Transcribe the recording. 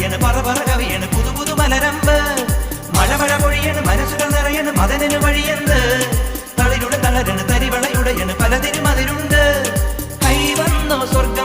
നിറയണ് പറ പറ കവിയണ് പുതു പുതു മലരമ്പ് മഴ മഴ പൊഴിയണ് മനസ്സുകൾ നിറയണ് മദനന് വഴിയെന്ത് തളിരുടെ തളരണ് തരിവളയുടയണ് പലതിനും അതിരുണ്ട് കൈ വന്നോ സ്വർഗ